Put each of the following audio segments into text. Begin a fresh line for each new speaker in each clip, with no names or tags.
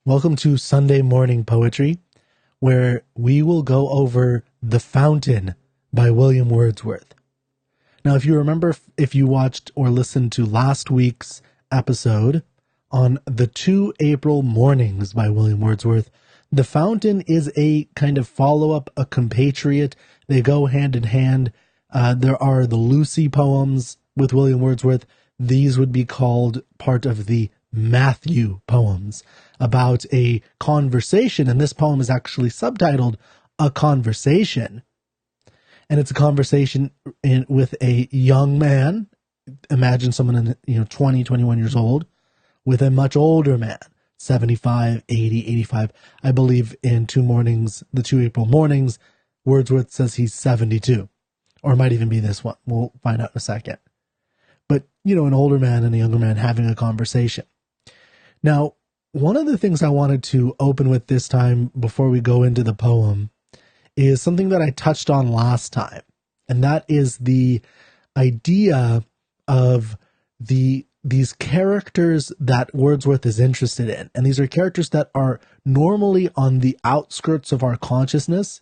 Welcome to Sunday Morning Poetry, where we will go over The Fountain by William Wordsworth. Now, if you remember, if you watched or listened to last week's episode on The 2 April Mornings by William Wordsworth, The Fountain is a kind of follow-up, a compatriot. They go hand in hand. There are the Lucy poems with William Wordsworth. These would be called part of the Matthew poems, about a conversation, and this poem is actually subtitled A Conversation, and it's a conversation with a young man. Imagine someone in 20, 21 years old with a much older man, 75, 80, 85. I believe in the 2 April Mornings, Wordsworth says he's 72, or it might even be this one. We'll find out in a second. But, an older man and a younger man having a conversation. Now, one of the things I wanted to open with this time before we go into the poem is something that I touched on last time, and that is the idea of these characters that Wordsworth is interested in. And these are characters that are normally on the outskirts of our consciousness.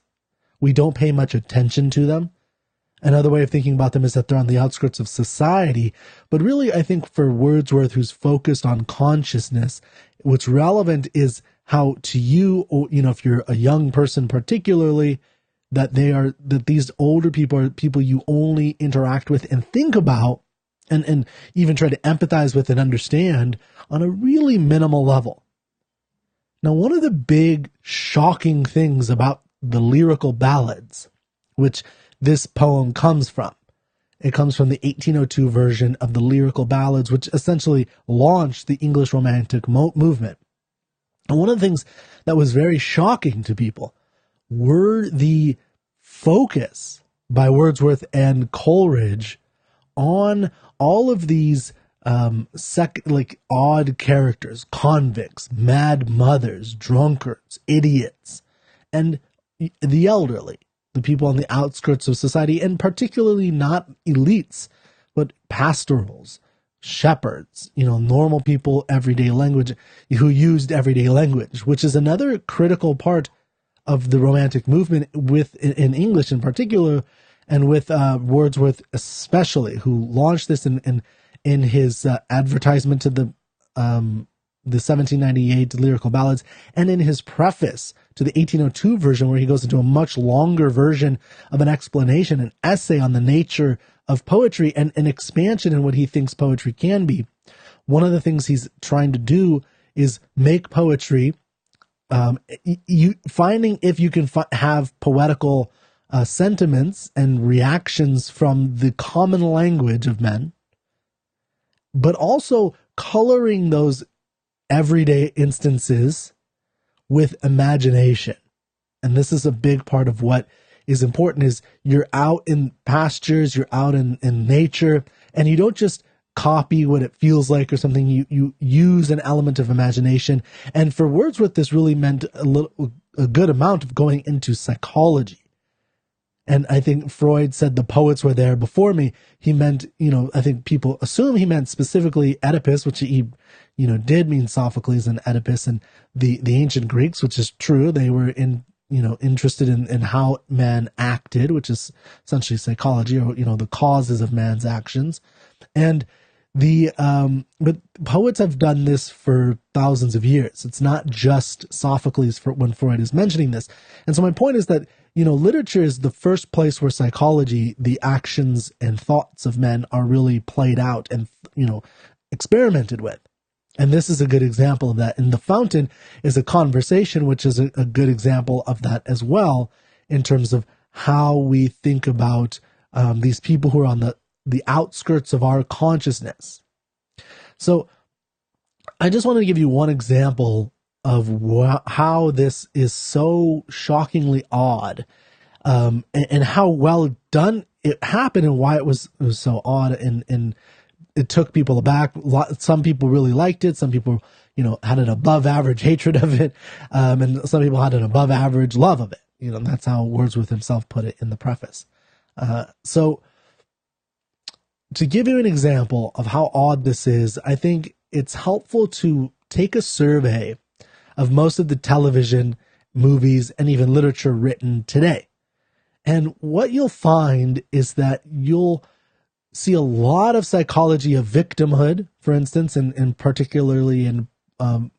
We don't pay much attention to them. Another way of thinking about them is that they're on the outskirts of society. But really, I think for Wordsworth, who's focused on consciousness, what's relevant is how to you, or, if you're a young person particularly, that these older people are people you only interact with and think about and even try to empathize with and understand on a really minimal level. Now, one of the big shocking things about the lyrical ballads, which this poem comes from. It comes from the 1802 version of the lyrical ballads, which essentially launched the English Romantic movement. And one of the things that was very shocking to people were the focus by Wordsworth and Coleridge on all of these odd characters, convicts, mad mothers, drunkards, idiots, and the elderly. The people on the outskirts of society, and particularly not elites, but pastorals, shepherds, normal people, everyday language, who used everyday language, which is another critical part of the Romantic movement in English in particular, and with Wordsworth especially, who launched this in his advertisement to the 1798 lyrical ballads, and in his preface to the 1802 version, where he goes into a much longer version of an explanation, an essay on the nature of poetry and an expansion in what he thinks poetry can be. One of the things he's trying to do is make poetry, finding if you can have poetical sentiments and reactions from the common language of men, but also coloring those everyday instances with imagination. And this is a big part of what is important, is you're out in pastures, you're out in nature, and you don't just copy what it feels like or something. You use an element of imagination. And for Wordsworth, this really meant a good amount of going into psychology. And I think Freud said the poets were there before me. He meant, I think people assume he meant specifically Oedipus, which he, did mean Sophocles and Oedipus, and the ancient Greeks, which is true. They were interested in how man acted, which is essentially psychology, or, the causes of man's actions. And but poets have done this for thousands of years. It's not just Sophocles when Freud is mentioning this. And so my point is that, literature is the first place where psychology, the actions and thoughts of men, are really played out and, experimented with. And this is a good example of that. And The Fountain is a conversation, which is a good example of that as well, in terms of how we think about these people who are on the outskirts of our consciousness. So I just wanted to give you one example of how this is so shockingly odd, and how well done it happened, and why it was so odd, and it took people aback. Some people really liked it. Some people, had an above average hatred of it, and some people had an above average love of it. That's how Wordsworth himself put it in the preface. So to give you an example of how odd this is, I think it's helpful to take a survey of most of the television, movies, and even literature written today. And what you'll find is that you'll see a lot of psychology of victimhood, for instance, and particularly in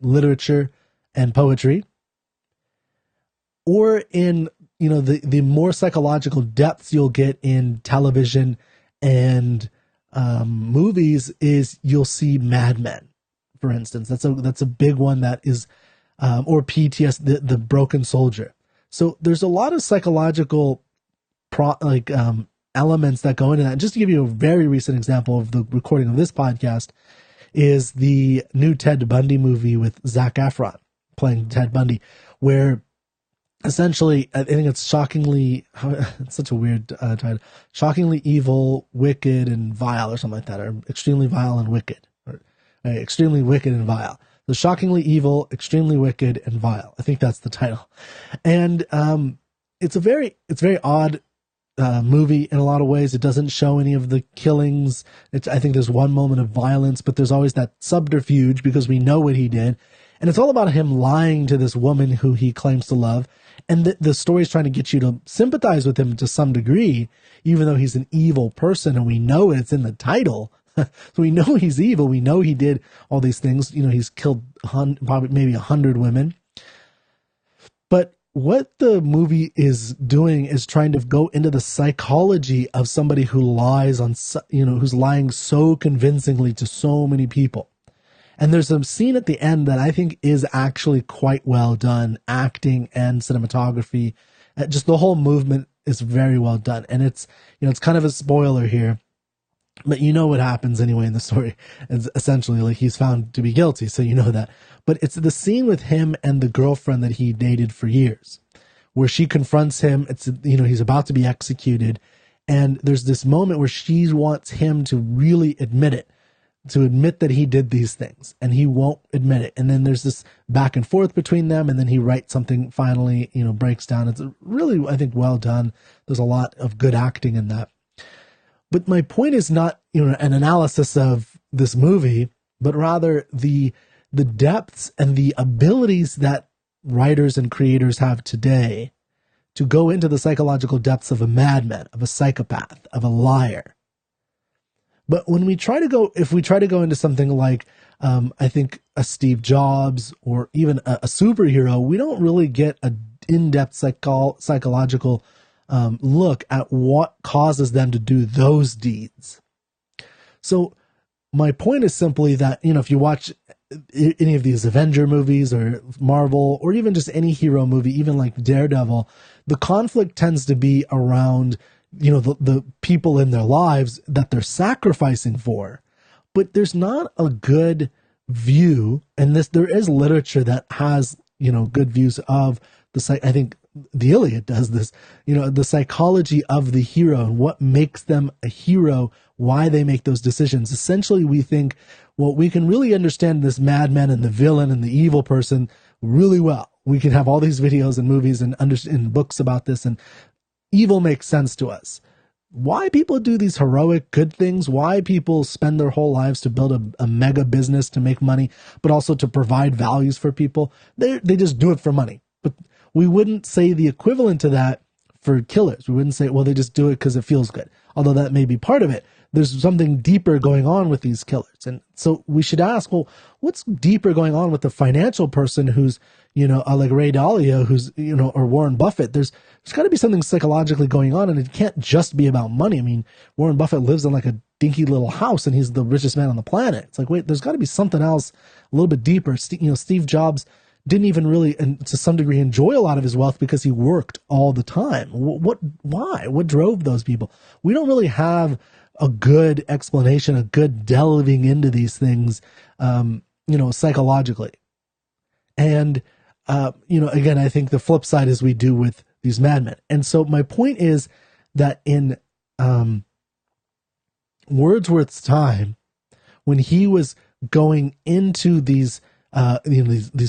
literature and poetry, or in the more psychological depths you'll get in television and movies is you'll see Mad Men, for instance. That's a big one that is, or PTS, the broken soldier. So there's a lot of psychological elements that go into that. And just to give you a very recent example of the recording of this podcast is the new Ted Bundy movie with Zac Efron playing Ted Bundy, where essentially, I think it's shockingly, it's such a weird title, shockingly evil, wicked, and vile, or something like that, or extremely vile and wicked, or extremely wicked and vile. So shockingly evil, extremely wicked, and vile. I think that's the title. And it's very odd movie in a lot of ways. It doesn't show any of the killings. I think there's one moment of violence, but there's always that subterfuge because we know what he did. And it's all about him lying to this woman who he claims to love. And the story is trying to get you to sympathize with him to some degree, even though he's an evil person. And we know it's in the title. So we know he's evil. We know he did all these things. He's killed probably maybe 100 women. But what the movie is doing is trying to go into the psychology of somebody who lies who's lying so convincingly to so many people. And there's a scene at the end that I think is actually quite well done, acting and cinematography. Just the whole movement is very well done. And it's kind of a spoiler here, but you know what happens anyway in the story. It's essentially like he's found to be guilty, so you know that. But it's the scene with him and the girlfriend that he dated for years, where she confronts him. It's, he's about to be executed. And there's this moment where she wants him to really admit it. To admit that he did these things, and he won't admit it. And then there's this back and forth between them, and then he writes something finally, breaks down. It's really, I think, well done. There's a lot of good acting in that. But my point is not, an analysis of this movie, but rather the depths and the abilities that writers and creators have today to go into the psychological depths of a madman, of a psychopath, of a liar. But when we try to go into something like, I think a Steve Jobs or even a superhero, we don't really get an in-depth psychological look at what causes them to do those deeds. So my point is simply that, if you watch any of these Avenger movies or Marvel or even just any hero movie, even like Daredevil, the conflict tends to be around the people in their lives that they're sacrificing for. But there's not a good view, and there is literature that has, good views of I think the Iliad does this, the psychology of the hero and what makes them a hero, why they make those decisions. Essentially, we think, well, we can really understand this madman and the villain and the evil person really well. We can have all these videos and movies and books about this, and evil makes sense to us. Why people do these heroic good things, why people spend their whole lives to build a mega business to make money, but also to provide values for people, they just do it for money. But we wouldn't say the equivalent to that for killers. We wouldn't say, well, they just do it because it feels good. Although that may be part of it. There's something deeper going on with these killers. And so we should ask, well, what's deeper going on with the financial person who's, like Ray Dalio, who's, or Warren Buffett? There's got to be something psychologically going on, and it can't just be about money. I mean, Warren Buffett lives in like a dinky little house, and he's the richest man on the planet. It's like, wait, there's got to be something else a little bit deeper. Steve Jobs didn't even really, and to some degree, enjoy a lot of his wealth because he worked all the time. Why? What drove those people? We don't really have a good explanation, a good delving into these things, psychologically. And, again, I think the flip side is we do with these madmen. And so my point is that in Wordsworth's time, when he was going into these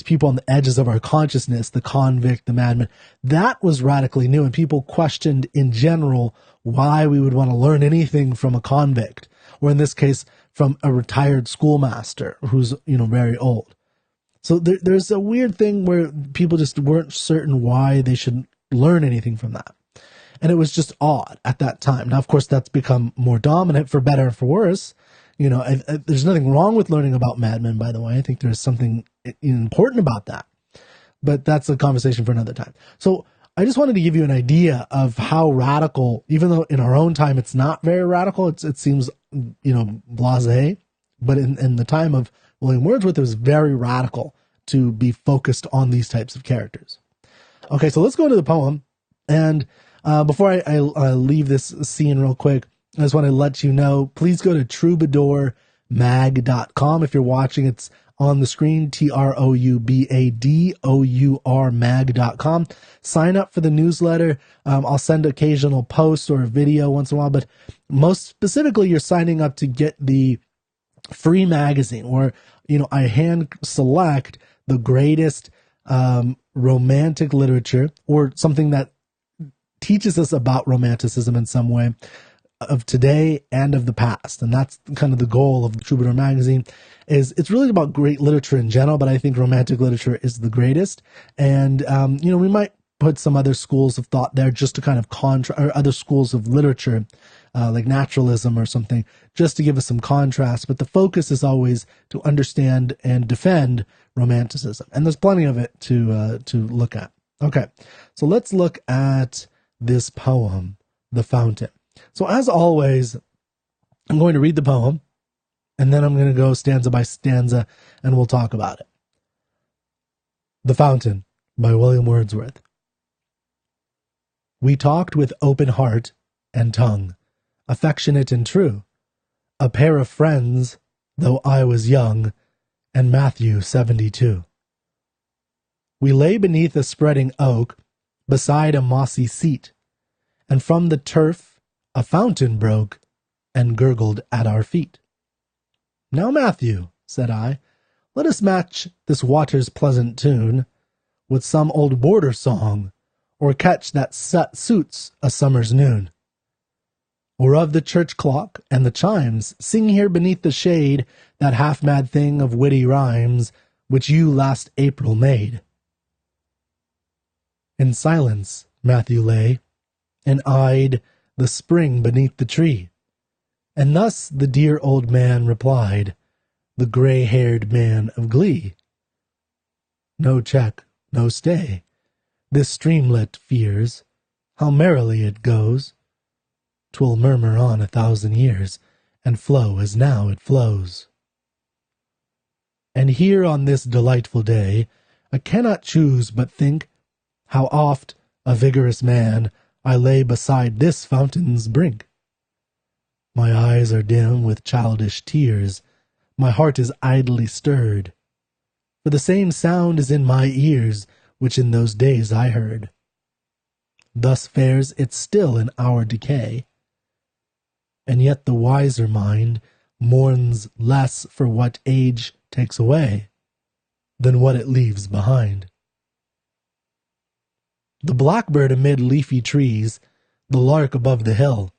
people on the edges of our consciousness, the convict, the madman, that was radically new. And people questioned in general why we would want to learn anything from a convict, or in this case, from a retired schoolmaster who's, very old. So there's a weird thing where people just weren't certain why they should learn anything from that. And it was just odd at that time. Now, of course, that's become more dominant for better and for worse. You know, there's nothing wrong with learning about Mad Men, by the way. I think there's something important about that. But that's a conversation for another time. So I just wanted to give you an idea of how radical, even though in our own time it's not very radical, it seems, blasé. But in the time of William Wordsworth, it was very radical to be focused on these types of characters. Okay, so let's go into the poem. And before I leave this scene real quick, I just want to let you know, please go to troubadourmag.com. If you're watching, it's on the screen, TROUBADOUR mag.com. Sign up for the newsletter. I'll send occasional posts or a video once in a while, but most specifically, you're signing up to get the free magazine where, I hand select the greatest romantic literature or something that teaches us about romanticism in some way of today and of the past. And that's kind of the goal of the Troubadour magazine. Is it's really about great literature in general, but I think romantic literature is the greatest. And, we might put some other schools of thought there just to kind of or other schools of literature, like naturalism or something, just to give us some contrast. But the focus is always to understand and defend romanticism. And there's plenty of it to look at. Okay, so let's look at this poem, The Fountain. So as always, I'm going to read the poem, and then I'm going to go stanza by stanza, and we'll talk about it. The Fountain by William Wordsworth. We talked with open heart and tongue, affectionate and true, a pair of friends, though I was young, and Matthew 72. We lay beneath a spreading oak, beside a mossy seat, and from the turf a fountain broke, and gurgled at our feet. Now, Matthew, said I, let us match this water's pleasant tune with some old border song, or catch that suits a summer's noon. Or of the church clock and the chimes, sing here beneath the shade that half-mad thing of witty rhymes which you last April made. In silence Matthew lay, and eyed the spring beneath the tree, and thus the dear old man replied, the gray-haired man of glee. No check, no stay, this streamlet fears, how merrily it goes. 'Twill murmur on 1,000 years, and flow as now it flows. And here on this delightful day, I cannot choose but think, how oft, a vigorous man, I lay beside this fountain's brink. My eyes are dim with childish tears, my heart is idly stirred, for the same sound is in my ears, which in those days I heard. Thus fares it still in our decay, and yet the wiser mind mourns less for what age takes away than what it leaves behind. The blackbird amid leafy trees, the lark above the hill,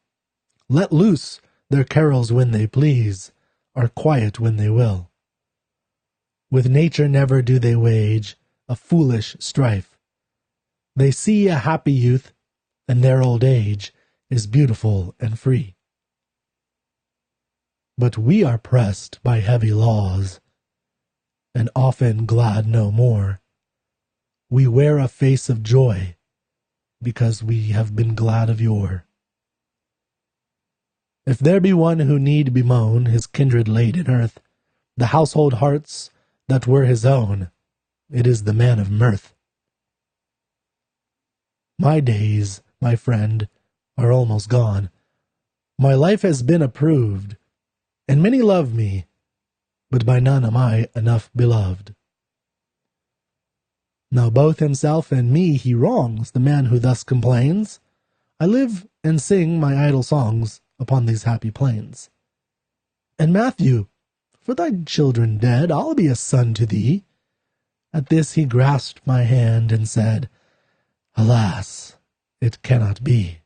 let loose their carols when they please, are quiet when they will. With nature never do they wage a foolish strife. They see a happy youth, and their old age is beautiful and free. But we are pressed by heavy laws, and often glad no more. We wear a face of joy, because we have been glad of yore. If there be one who need bemoan his kindred laid in earth, the household hearts that were his own, it is the man of mirth. My days, my friend, are almost gone. My life has been approved, and many love me, but by none am I enough beloved. Now both himself and me he wrongs, the man who thus complains. I live and sing my idle songs upon these happy plains. And Matthew, for thy children dead, I'll be a son to thee. At this he grasped my hand and said, Alas, it cannot be.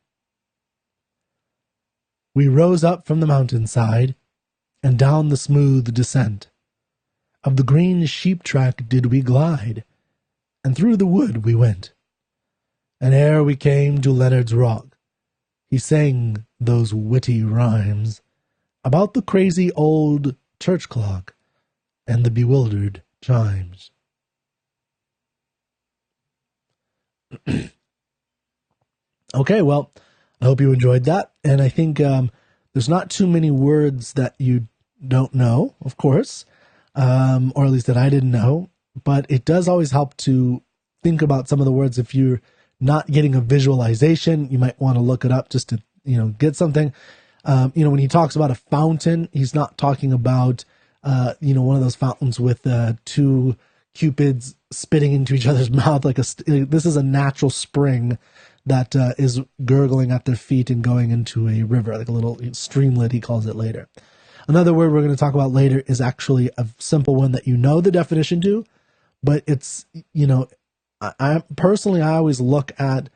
We rose up from the mountainside, and down the smooth descent. of the green sheep track did we glide, and through the wood we went. And ere we came to Leonard's Rock, he sang those witty rhymes about the crazy old church clock and the bewildered chimes. Okay, well, I hope you enjoyed that. And I think there's not too many words that you don't know, of course, or at least that I didn't know. But it does always help to think about some of the words. If you're not getting a visualization, you might want to look it up just to, get something. When he talks about a fountain, he's not talking about, one of those fountains with two cupids spitting into each other's mouth. This is a natural spring that is gurgling at their feet and going into a river, like a little streamlet, he calls it later. Another word we're going to talk about later is actually a simple one that you know the definition to, but it's, I always look at,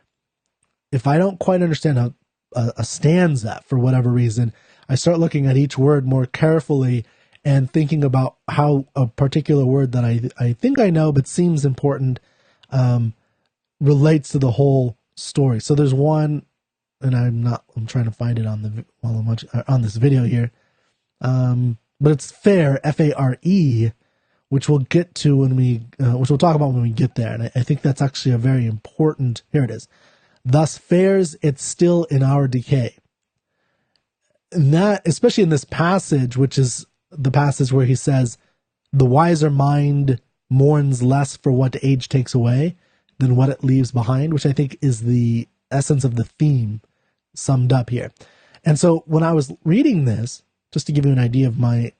if I don't quite understand a stanza for whatever reason, I start looking at each word more carefully and thinking about how a particular word that I think I know but seems important relates to the whole story. So there's one, and I'm trying to find it on this video here, but it's fair, F-A-R-E, which we'll get to which we'll talk about when we get there. And I think that's actually a very important, here it is. Thus fares it still in our decay. And that, especially in this passage, which is the passage where he says, the wiser mind mourns less for what age takes away than what it leaves behind, which I think is the essence of the theme summed up here. And so when I was reading this, just to give you an idea of my,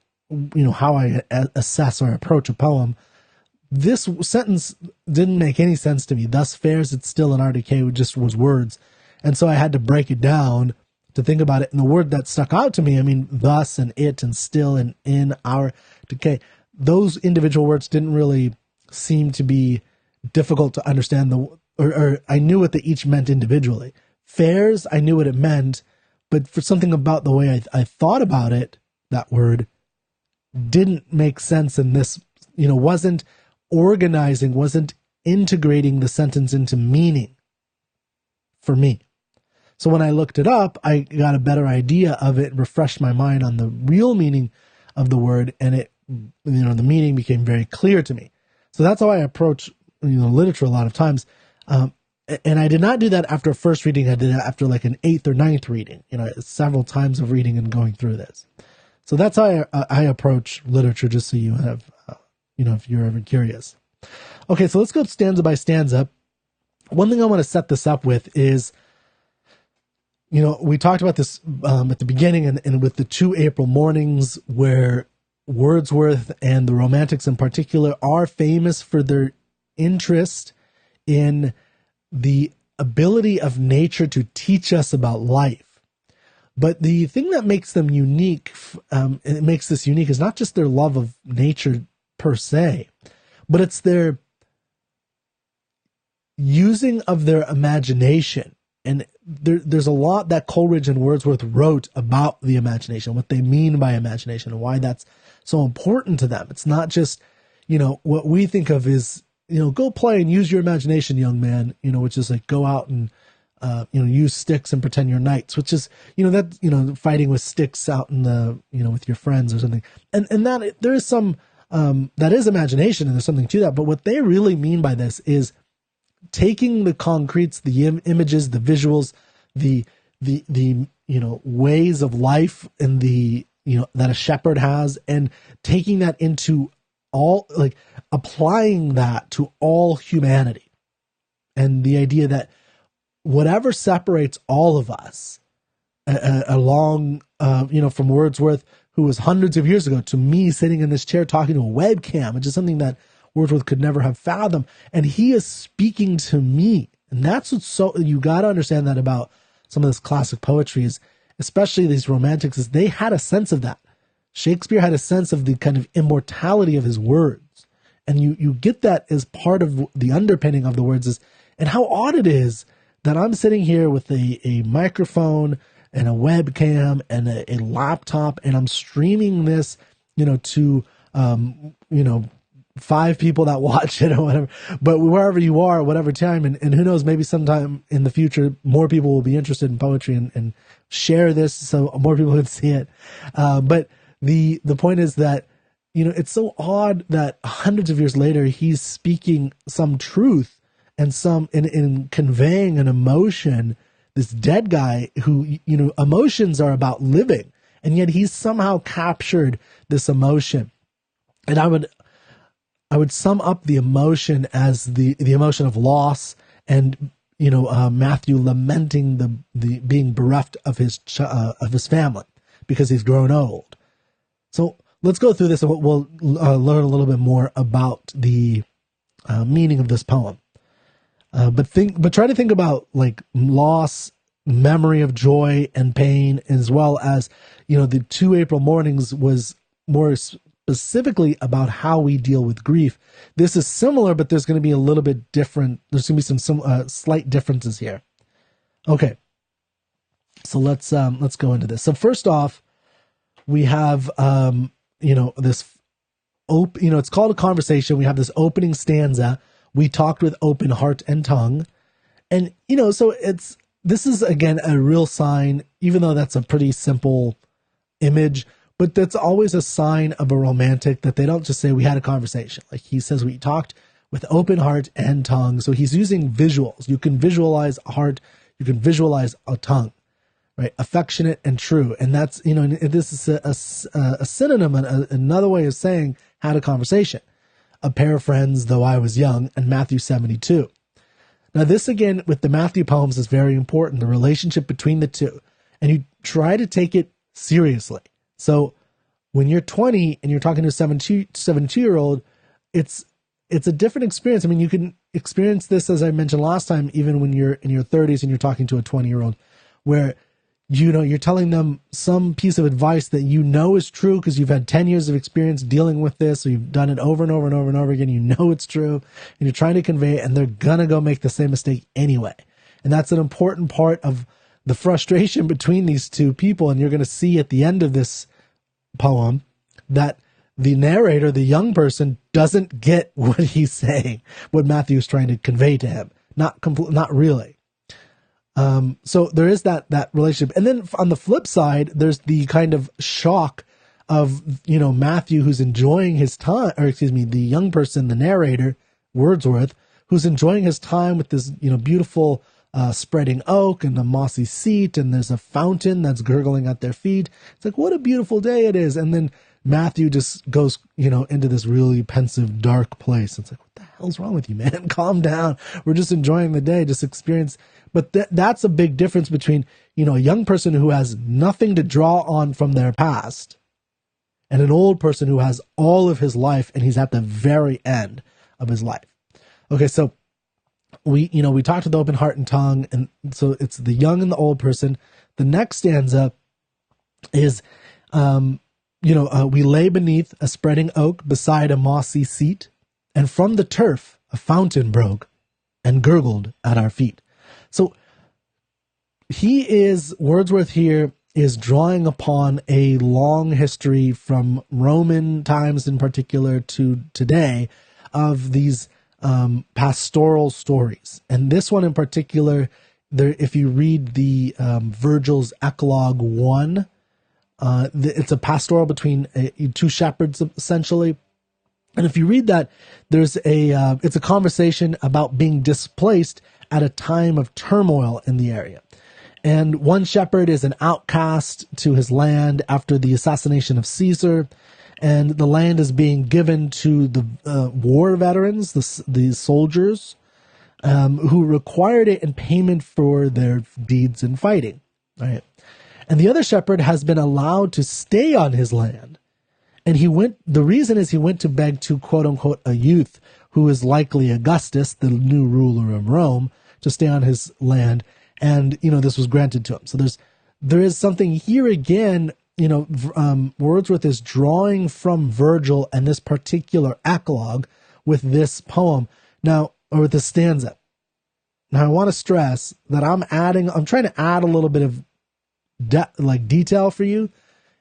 how I assess or approach a poem, this sentence didn't make any sense to me. Thus fares it still in our decay, just was words. And so I had to break it down to think about it. And the word that stuck out to me, thus and it and still and in our decay, those individual words didn't really seem to be difficult to understand, or I knew what they each meant individually. Fares, I knew what it meant, but for something about the way I thought about it, that word didn't make sense in this, wasn't organizing, wasn't integrating the sentence into meaning for me. So when I looked it up, I got a better idea of it, refreshed my mind on the real meaning of the word, and it, the meaning became very clear to me. So that's how I approach, literature a lot of times. And I did not do that after a first reading. I did it after like an 8th or 9th reading, several times of reading and going through this. So that's how I approach literature, just so you have, if you're ever curious. Okay, so let's go stanza by stanza. One thing I want to set this up with is, we talked about this at the beginning and with the 2 April mornings, where Wordsworth and the Romantics in particular are famous for their interest in the ability of nature to teach us about life. But the thing that makes them unique, it makes this unique, is not just their love of nature per se, but it's their using of their imagination. And there's a lot that Coleridge and Wordsworth wrote about the imagination, what they mean by imagination, and why that's so important to them. It's not just, what we think of is, go play and use your imagination, young man, which is like go out and, use sticks and pretend you're knights, which is, fighting with sticks out in the, with your friends or something. And that there is some, that is imagination, and there's something to that. But what they really mean by this is taking the concretes, the images, the visuals, the ways of life and that a shepherd has, and taking that into applying that to all humanity. And the idea that whatever separates all of us along, from Wordsworth, who was hundreds of years ago, to me sitting in this chair talking to a webcam, which is something that Wordsworth could never have fathomed. And he is speaking to me. And that's you got to understand that about some of this classic poetry, is especially these romantics, is they had a sense of that. Shakespeare had a sense of the kind of immortality of his words. And you get that as part of the underpinning of the words and how odd it is that I'm sitting here with a microphone and a webcam and a laptop, and I'm streaming this, to you know, 5 people that watch it or whatever, but wherever you are, whatever time, and who knows, maybe sometime in the future, more people will be interested in poetry and share this so more people can see it. But the point is that, you know, it's so odd that hundreds of years later, he's speaking some truth and some in conveying an emotion, this dead guy who, you know, emotions are about living, and yet he's somehow captured this emotion. And I would sum up the emotion as the emotion of loss, and, you know, Matthew lamenting the being bereft of his family because he's grown old. So let's go through this, and we'll learn a little bit more about the meaning of this poem. But try to think about like loss, memory of joy and pain, as well as, you know, the 2 April mornings was more specifically about how we deal with grief. This is similar, but there's going to be a little bit different. There's going to be some slight differences here. Okay, so let's go into this. So first off, we have you know, this you know, it's called a conversation. We have this opening stanza. We talked with open heart and tongue, and, you know, so this is again a real sign, even though that's a pretty simple image. But that's always a sign of a romantic, that they don't just say we had a conversation. Like he says, we talked with open heart and tongue. So he's using visuals. You can visualize a heart. You can visualize a tongue, right? Affectionate and true. And that's, you know, this is a synonym, another way of saying had a conversation. A pair of friends, though I was young, and Matthew 72. Now this again, with the Matthew poems, is very important, the relationship between the two. And you try to take it seriously. So when you're 20 and you're talking to a 72-year-old, it's a different experience. I mean, you can experience this, as I mentioned last time, even when you're in your 30s and you're talking to a 20-year-old, where, you know, you're telling them some piece of advice that you know is true because you've had 10 years of experience dealing with this, or you've done it over and over and over and over again. You know it's true, and you're trying to convey it, and they're gonna go make the same mistake anyway. And that's an important part of the frustration between these two people. And you're going to see at the end of this poem that the narrator, the young person, doesn't get what he's saying, what Matthew is trying to convey to him. Not really. So there is that relationship. And then on the flip side, there's the kind of shock of, you know, Matthew, who's enjoying his time, or excuse me, the young person, the narrator, Wordsworth, who's enjoying his time with this, you know, beautiful spreading oak and a mossy seat, and there's a fountain that's gurgling at their feet. It's like, what a beautiful day it is. And then Matthew just goes, you know, into this really pensive, dark place. It's like, what the hell's wrong with you, man? Calm down. We're just enjoying the day, just experience. But that's a big difference between, you know, a young person who has nothing to draw on from their past and an old person who has all of his life and he's at the very end of his life. Okay, so we talked with open heart and tongue, and so it's the young and the old person. The next stanza is, we lay beneath a spreading oak beside a mossy seat, and from the turf a fountain broke and gurgled at our feet. So Wordsworth here is drawing upon a long history from Roman times in particular to today of these pastoral stories. And this one in particular, if you read the Virgil's Eclogue 1, it's a pastoral between two shepherds, essentially. And if you read that, it's a conversation about being displaced at a time of turmoil in the area. And one shepherd is an outcast to his land after the assassination of Caesar, and the land is being given to the war veterans, the soldiers, who required it in payment for their deeds in fighting. Right? And the other shepherd has been allowed to stay on his land. And the reason is he went to beg to, quote unquote, a youth who is likely Augustus, the new ruler of Rome, to stay on his land. And, this was granted to him. So there is something here again, Wordsworth is drawing from Virgil and this particular eclogue with this poem now, or with this stanza. Now I want to stress that I'm trying to add a little bit of detail for you.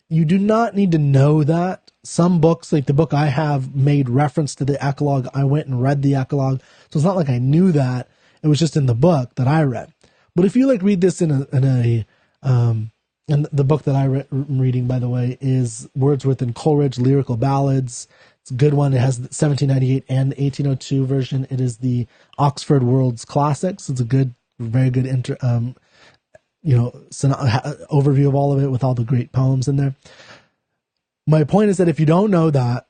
You do not need to know that. some books, like the book I have, made reference to the eclogue. I went and read the eclogue, so it's not like I knew that. It was just in the book that I read. But if you like read this and the book that I'm reading, by the way, is Wordsworth and Coleridge, Lyrical Ballads. It's a good one. It has the 1798 and the 1802 version. It is the Oxford World's Classics. It's a good, very good overview of all of it with all the great poems in there. My point is that if you don't know that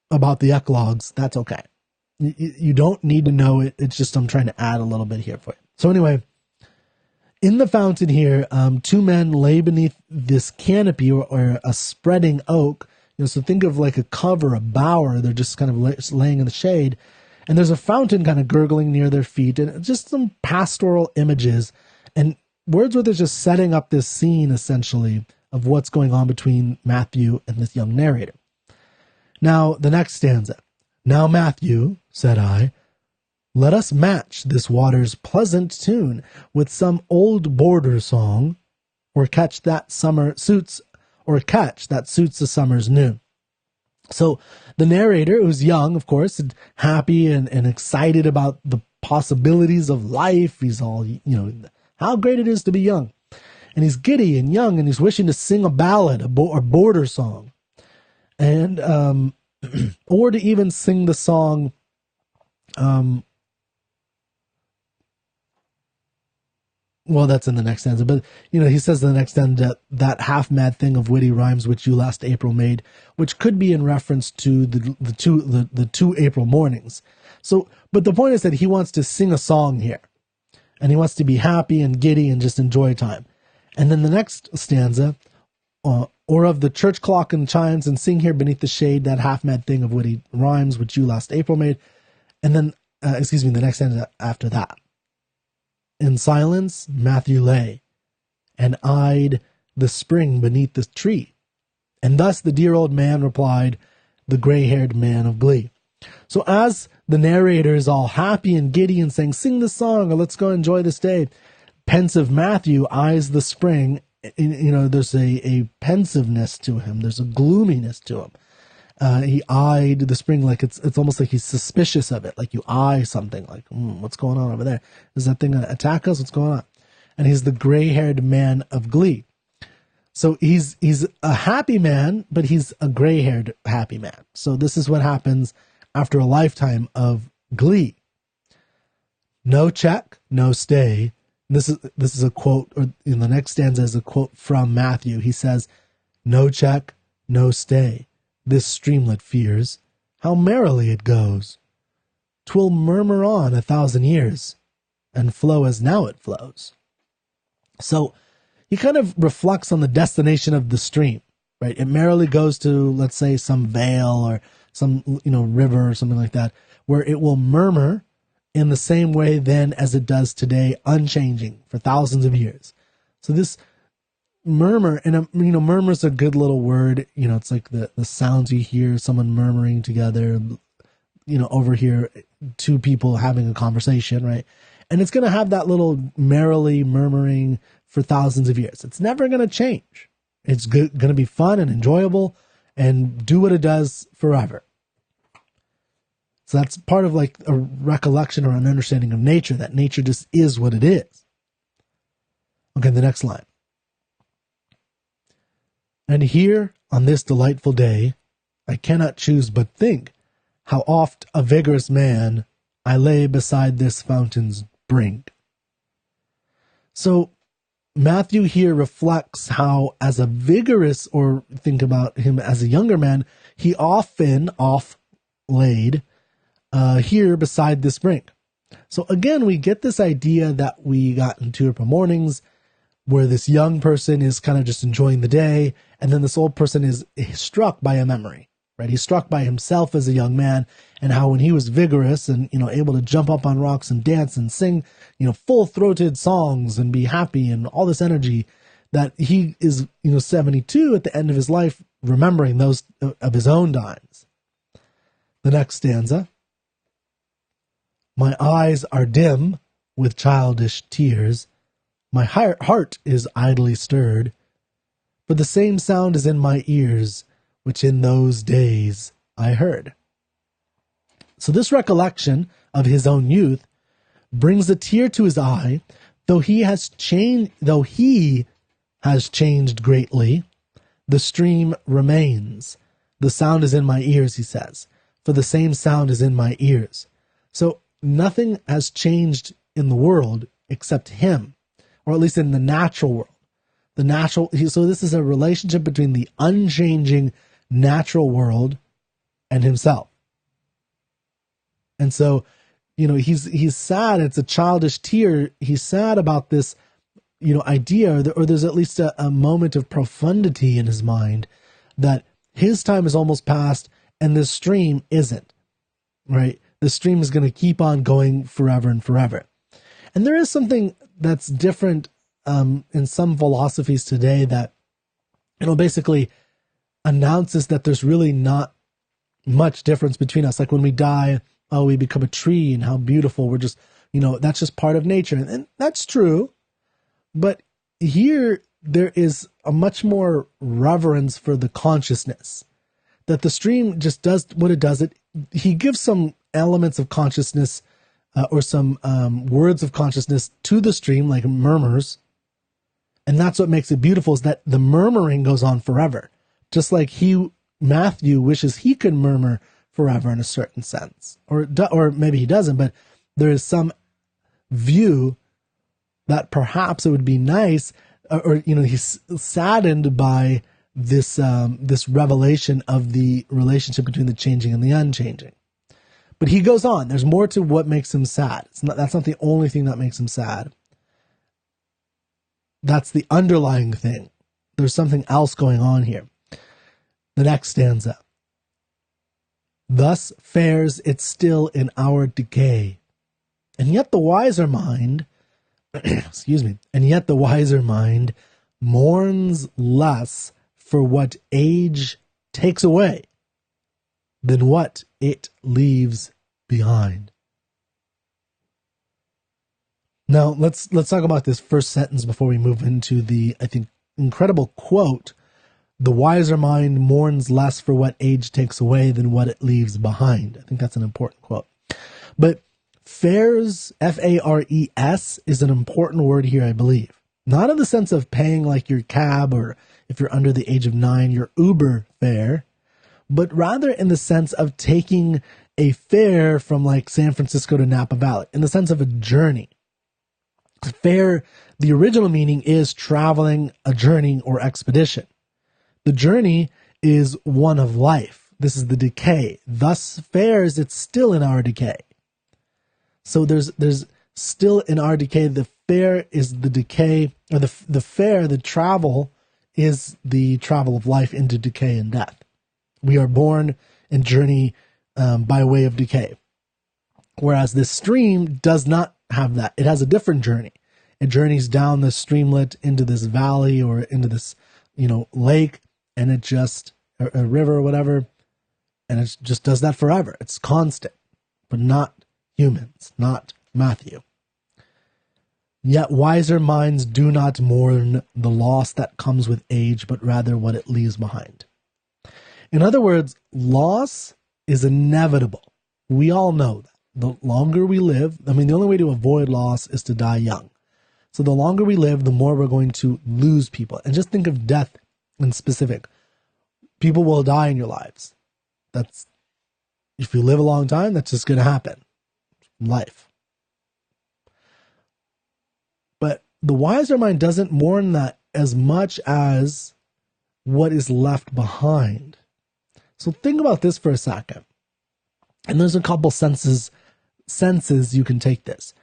about the eclogues, that's okay. You don't need to know it. It's just I'm trying to add a little bit here for you. So anyway, in the fountain here, two men lay beneath this canopy or a spreading oak. So think of like a cover, a bower. They're just kind of laying in the shade. And there's a fountain kind of gurgling near their feet, and just some pastoral images. And Wordsworth is just setting up this scene, essentially, of what's going on between Matthew and this young narrator. Now, the next stanza. Now, Matthew, said I, let us match this water's pleasant tune with some old border song, or catch that suits the summer's noon. So the narrator, who's young, of course, and happy and excited about the possibilities of life. He's all, how great it is to be young. And he's giddy and young, and he's wishing to sing a ballad, a border song. And, or to even sing the song, well, that's in the next stanza, but, he says in the next stanza, that half-mad thing of witty rhymes which you last April made, which could be in reference to the two April mornings. So, but the point is that he wants to sing a song here, and he wants to be happy and giddy and just enjoy time. And then the next stanza, or of the church clock and chimes, and sing here beneath the shade that half-mad thing of witty rhymes which you last April made. And then, the next stanza after that. In silence, Matthew lay, and eyed the spring beneath the tree. And thus the dear old man replied, the gray-haired man of glee. So as the narrator is all happy and giddy and saying, sing the song, or let's go enjoy this day, pensive Matthew eyes the spring. There's a pensiveness to him. There's a gloominess to him. He eyed the spring like it's almost like he's suspicious of it. Like you eye something like, what's going on over there? Is that thing going to attack us? What's going on? And he's the gray-haired man of glee. So he's a happy man, but he's a gray-haired happy man. So this is what happens after a lifetime of glee. No check, no stay. This is a quote, or in the next stanza is a quote from Matthew. He says, no check, no stay. This streamlet fears, how merrily it goes. 'Twill murmur on 1,000 years, and flow as now it flows. So he kind of reflects on the destination of the stream, right? It merrily goes to, let's say, some vale or some, river or something like that, where it will murmur in the same way then as it does today, unchanging for thousands of years. So this murmur, and murmur's a good little word. It's like the sounds you hear someone murmuring together, over here, two people having a conversation, right? And it's going to have that little merrily murmuring for thousands of years. It's never going to change. It's going to be fun and enjoyable and do what it does forever. So that's part of like a recollection or an understanding of nature, that nature just is what it is. Okay, the next line. And here, on this delightful day, I cannot choose but think how oft a vigorous man I lay beside this fountain's brink. So Matthew here reflects how, as a vigorous, or think about him as a younger man, he often laid here beside this brink. So again, we get this idea that we got in Two April Mornings, where this young person is kind of just enjoying the day, and then this old person is struck by a memory, right? He's struck by himself as a young man, and how when he was vigorous and, able to jump up on rocks and dance and sing, full-throated songs and be happy and all this energy, that he is, 72 at the end of his life, remembering those of his own times. The next stanza. My eyes are dim with childish tears. My heart is idly stirred, but the same sound is in my ears which in those days I heard. So this recollection of his own youth brings a tear to his eye, though he has changed greatly, the stream remains. The sound is in my ears, he says, for the same sound is in my ears. So nothing has changed in the world except him, or at least in the natural world. So this is a relationship between the unchanging natural world and himself. And so, he's sad. It's a childish tear. He's sad about this, idea, or there's at least a moment of profundity in his mind that his time is almost past and this stream isn't, right? The stream is going to keep on going forever and forever. And there is something that's different in some philosophies today that, basically announces that there's really not much difference between us. Like when we die, we become a tree and how beautiful. We're just, that's just part of nature. And that's true. But here there is a much more reverence for the consciousness, that the stream just does what it does. He gives some elements of consciousness or some words of consciousness to the stream, like murmurs. And that's what makes it beautiful, is that the murmuring goes on forever. Just like Matthew wishes he could murmur forever in a certain sense, or maybe he doesn't, but there is some view that perhaps it would be nice, or he's saddened by this revelation of the relationship between the changing and the unchanging. But he goes on. There's more to what makes him sad. That's not the only thing that makes him sad. That's the underlying thing. There's something else going on here. The next stanza. Thus fares it still in our decay. And yet the wiser mind, mourns less for what age takes away than what it leaves behind. Now, let's talk about this first sentence before we move into the, I think, incredible quote. The wiser mind mourns less for what age takes away than what it leaves behind. I think that's an important quote. But fares, F-A-R-E-S, is an important word here, I believe. Not in the sense of paying like your cab, or if you're under the age of 9, your Uber fare, but rather in the sense of taking a fare from like San Francisco to Napa Valley, in the sense of a journey. Fare, the original meaning is traveling, a journey, or expedition. The journey is one of life. This is the decay. Thus fares it's still in our decay. So there's still in our decay. The fare is the decay, or the fare, the travel is the travel of life into decay and death. We are born and journey by way of decay. Whereas this stream does not have that. It has a different journey. It journeys down the streamlet into this valley or into this, lake, and it just, a river or whatever, and it just does that forever. It's constant, but not humans, not Matthew. Yet wiser minds do not mourn the loss that comes with age, but rather what it leaves behind. In other words, loss is inevitable. We all know that. The longer we live, the only way to avoid loss is to die young. So the longer we live, the more we're going to lose people. And just think of death in specific. People will die in your lives. If you live a long time, that's just going to happen. Life. But the wiser mind doesn't mourn that as much as what is left behind. So think about this for a second. And there's a couple senses you can take this.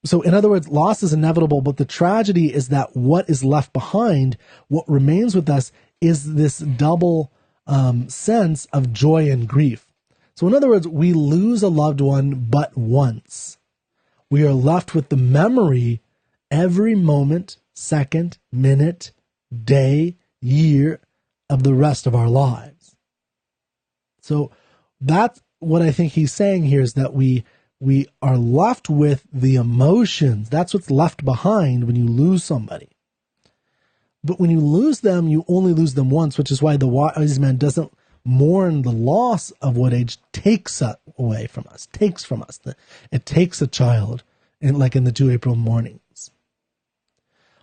So in other words, loss is inevitable, but the tragedy is that what is left behind, what remains with us, is this double sense of joy and grief. So in other words, we lose a loved one but once. We are left with the memory every moment, second, minute, day, year of the rest of our lives. So that's what I think he's saying here, is that we are left with the emotions. That's what's left behind when you lose somebody. But when you lose them, you only lose them once, which is why the wise man doesn't mourn the loss of what age takes away from us, takes from us. It takes a child, like in the 2 April mornings.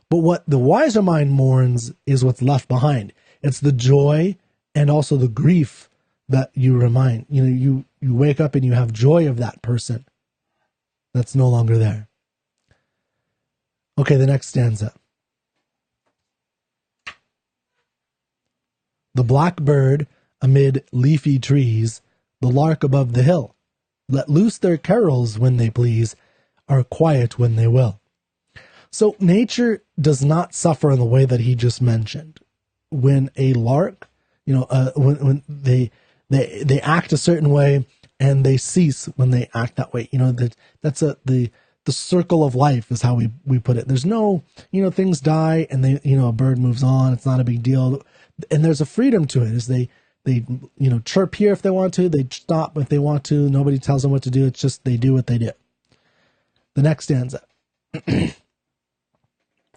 But what the wiser mind mourns is what's left behind. It's the joy and also the grief that you remind. You wake up and you have joy of that person that's no longer there. Okay, the next stanza. The blackbird amid leafy trees, the lark above the hill, let loose their carols when they please, are quiet when they will. So nature does not suffer in the way that he just mentioned. When a lark, when they act a certain way and they cease when they act that way. That's the circle of life is how we put it. There's no, things die and a bird moves on. It's not a big deal. And there's a freedom to it. Is they chirp here if they want to, they stop if they want to. Nobody tells them what to do. It's just they do what they do. The next stanza.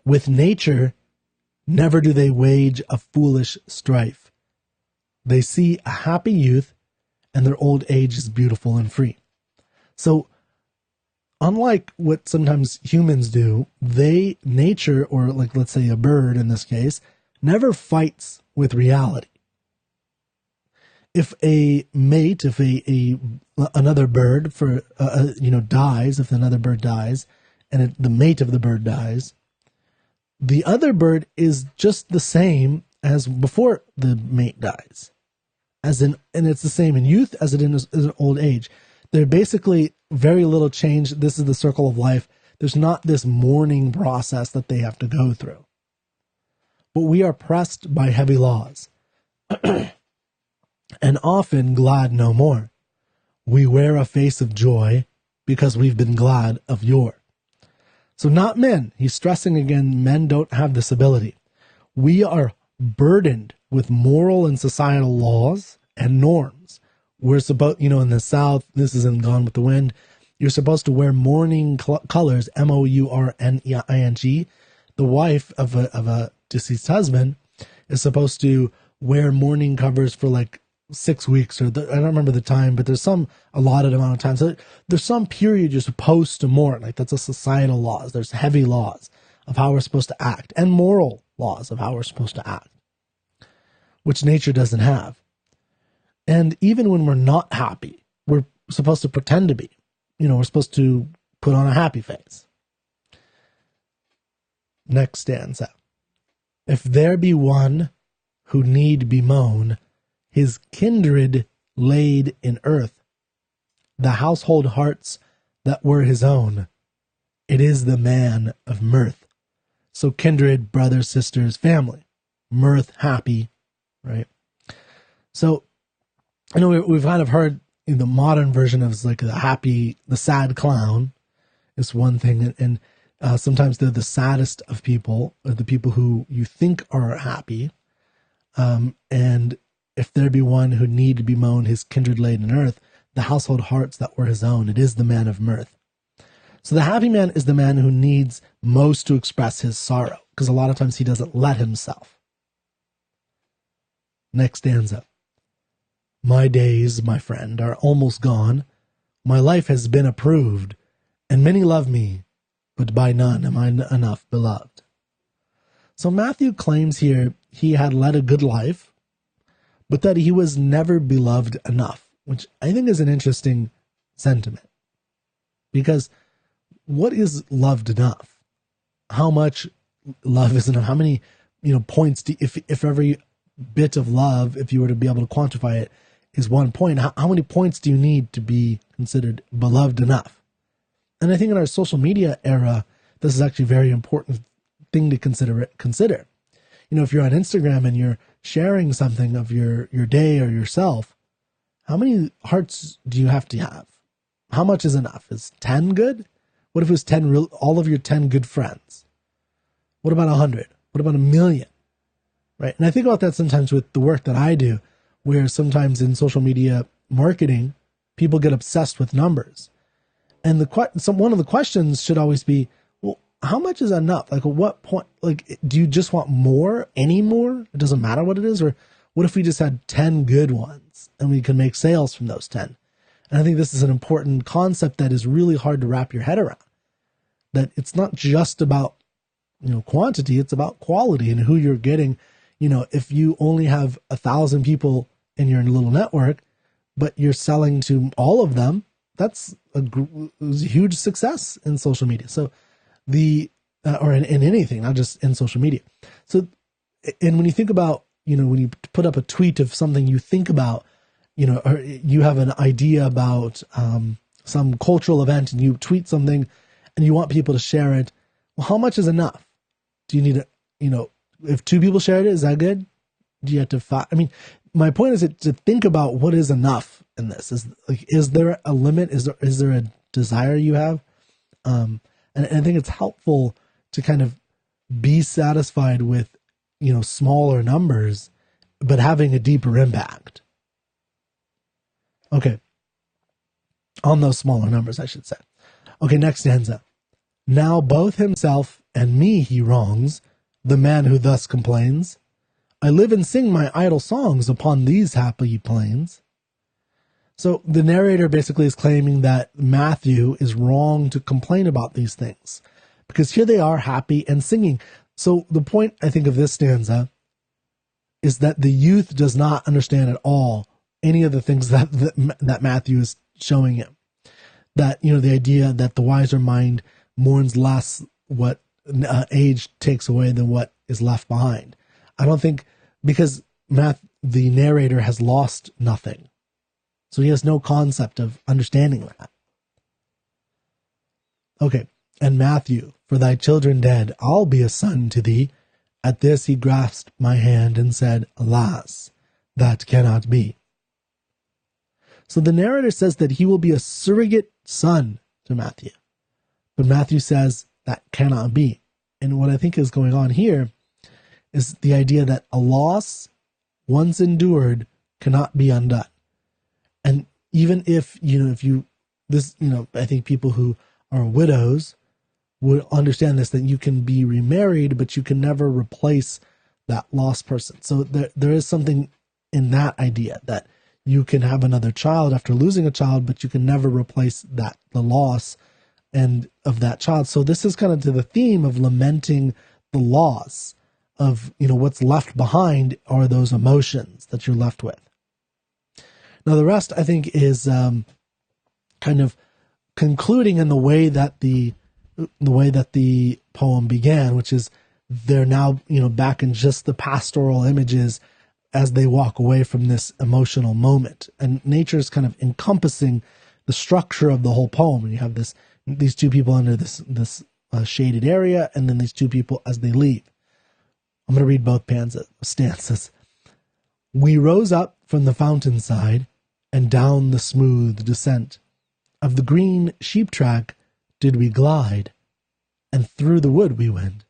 With nature, never do they wage a foolish strife. They see a happy youth, and their old age is beautiful and free. So, unlike what sometimes humans do, nature, or like let's say a bird in this case, never fights with reality. If a mate, if another bird dies, if another bird dies, and the mate of the bird dies, the other bird is just the same as before the mate dies, and it's the same in youth as it is in old age. There's basically very little change. This is the circle of life. There's not this mourning process that they have to go through. But we are pressed by heavy laws, and often glad no more. We wear a face of joy because we've been glad of yore. So not men. He's stressing again, men don't have this ability. We are burdened with moral and societal laws and norms. We're supposed, in the South, this is in Gone with the Wind, you're supposed to wear mourning colors, mourning. The wife of a deceased husband is supposed to wear mourning covers for like 6 weeks, I don't remember the time, but there's some allotted amount of time. So there's some period you're supposed to mourn. Like that's a societal laws. There's heavy laws of how we're supposed to act and moral laws of how we're supposed to act, which nature doesn't have. And even when we're not happy, we're supposed to pretend to be. We're supposed to put on a happy face. Next stanza. If there be one who need bemoan, his kindred laid in earth, the household hearts that were his own, it is the man of mirth. So kindred, brothers, sisters, family, mirth, happy, right? So, we've kind of heard in the modern version of like the sad clown is one thing, and sometimes they're the saddest of people, or the people who you think are happy, and if there be one who need to bemoan, his kindred laid in earth, the household hearts that were his own, it is the man of mirth. So the happy man is the man who needs most to express his sorrow, because a lot of times he doesn't let himself. Next stanza. My days, my friend, are almost gone. My life has been approved, and many love me, but by none am I enough beloved. So Matthew claims here he had led a good life, but that he was never beloved enough, which I think is an interesting sentiment. Because what is loved enough? How much love is enough? How many, points if every bit of love, if you were to be able to quantify it, is 1 point, how many points do you need to be considered beloved enough? And I think in our social media era, this is actually a very important thing to consider. If you're on Instagram and you're sharing something of your day or yourself, how many hearts do you have to have? How much is enough? Is 10 good? What if it was 10 all of your 10 good friends? What about 100? What about 1,000,000? Right? And I think about that sometimes with the work that I do, where sometimes in social media marketing, people get obsessed with numbers. And one of the questions should always be, well, how much is enough? Like, at what point, like, do you just want more, any more? It doesn't matter what it is. Or what if we just had 10 good ones and we can make sales from those 10? And I think this is an important concept that is really hard to wrap your head around, that it's not just about, quantity, it's about quality and who you're getting. If you only have 1,000 people in your little network, but you're selling to all of them, that's a huge success in social media. So or in anything, not just in social media. So, and when you think about, when you put up a tweet of something you think about, or you have an idea about some cultural event and you tweet something and you want people to share it, well, how much is enough? Do you need if 2 people shared it, is that good? Do you have to find? I mean, my point is to think about what is enough in this. Is there a limit? Is there a desire you have? And I think it's helpful to kind of be satisfied with, smaller numbers, but having a deeper impact. Okay. On those smaller numbers, I should say. Okay, next stanza. Now both himself and me he wrongs, the man who thus complains. I live and sing my idle songs upon these happy plains. So the narrator basically is claiming that Matthew is wrong to complain about these things, because here they are happy and singing. So the point, I think, of this stanza is that the youth does not understand at all any of the things that Matthew is showing him. That, the idea that the wiser mind mourns less what age takes away than what is left behind. I don't think, because the narrator has lost nothing. So he has no concept of understanding that. Okay, and Matthew, for thy children dead, I'll be a son to thee. At this he grasped my hand and said, alas, that cannot be. So the narrator says that he will be a surrogate son to Matthew. But Matthew says that cannot be. And what I think is going on here is the idea that a loss, once endured, cannot be undone. And even if, I think people who are widows would understand this, that you can be remarried, but you can never replace that lost person. So there is something in that idea that you can have another child after losing a child, but you can never replace the loss and of that child. So this is kind of to the theme of lamenting the loss of, what's left behind are those emotions that you're left with. Now the rest, I think, is kind of concluding in the way that the poem began, which is they're now, back in just the pastoral images as they walk away from this emotional moment. And nature is kind of encompassing the structure of the whole poem. And you have these 2 people under this shaded area, and then these 2 people as they leave. I'm going to read both stanzas. We rose up from the fountain side, and down the smooth descent of the green sheep track did we glide, and through the wood we went.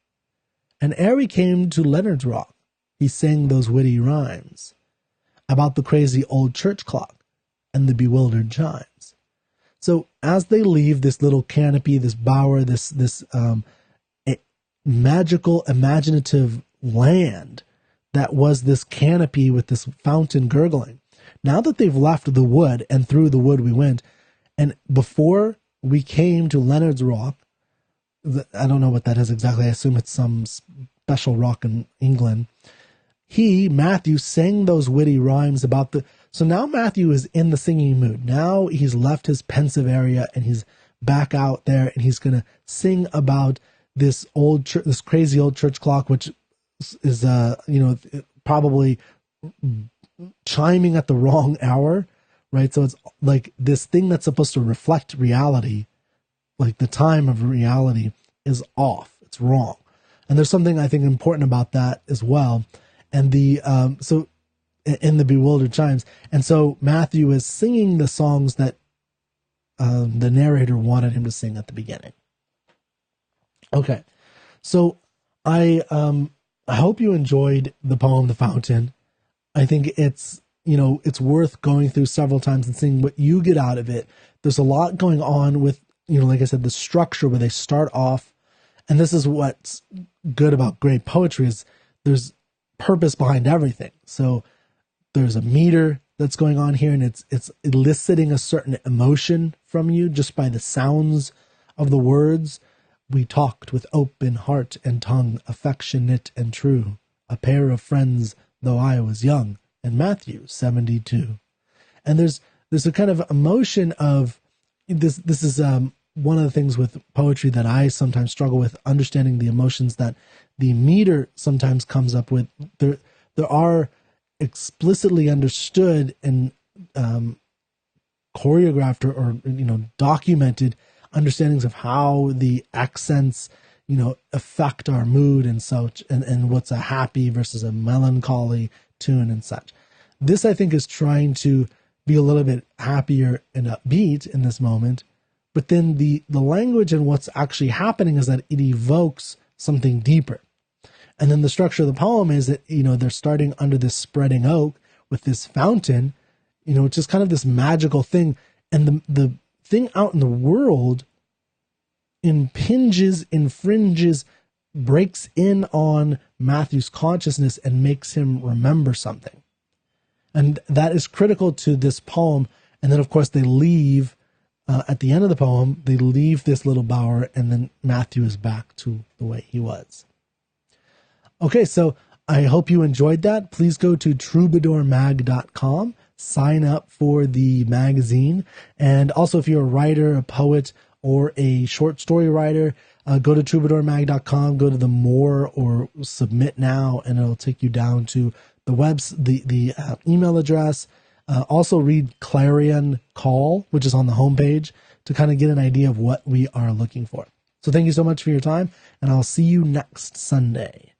And ere we came to Leonard's Rock, he sang those witty rhymes about the crazy old church clock and the bewildered chimes. So as they leave this little canopy, this bower, this magical, imaginative land that was this canopy with this fountain gurgling, now that they've left the wood and through the wood we went, and before we came to Leonard's Rock, I don't know what that is exactly. I assume it's some special rock in England. Matthew, sang those witty rhymes about so now Matthew is in the singing mood. Now he's left his pensive area and he's back out there, and he's going to sing about this this crazy old church clock, which is, probably chiming at the wrong hour, right? So it's like this thing that's supposed to reflect reality, like the time of reality, is off. It's wrong. And there's something I think important about that as well. And so in the bewildered chimes. And so Matthew is singing the songs that the narrator wanted him to sing at the beginning. Okay. So I hope you enjoyed the poem, The Fountain. I think it's worth going through several times and seeing what you get out of it. There's a lot going on with, like I said, the structure where they start off And this is what's good about great poetry is there's purpose behind everything. So there's a meter that's going on here, and it's eliciting a certain emotion from you just by the sounds of the words. We talked with open heart and tongue, affectionate and true, a pair of friends though I was young, in Matthew 72. And there's a kind of emotion of this. This is one of the things with poetry that I sometimes struggle with, understanding the emotions that the meter sometimes comes up with. There are explicitly understood and choreographed or documented understandings of how the accents affect our mood and such, and what's a happy versus a melancholy tune and such. This, I think, is trying to be a little bit happier and upbeat in this moment, but then the language and what's actually happening is that it evokes something deeper. And then the structure of the poem is that, they're starting under this spreading oak with this fountain, which is kind of this magical thing. And the thing out in the world impinges, infringes, breaks in on Matthew's consciousness and makes him remember something. And that is critical to this poem. And then, of course, they leave, at the end of the poem, they leave this little bower, and then Matthew is back to the way he was. Okay, so I hope you enjoyed that. Please go to troubadourmag.com, sign up for the magazine. And also, if you're a writer, a poet, or a short story writer, go to troubadourmag.com, go to the More or Submit Now, and it'll take you down to the email address. Also read Clarion Call, which is on the homepage, to kind of get an idea of what we are looking for. So thank you so much for your time, and I'll see you next Sunday.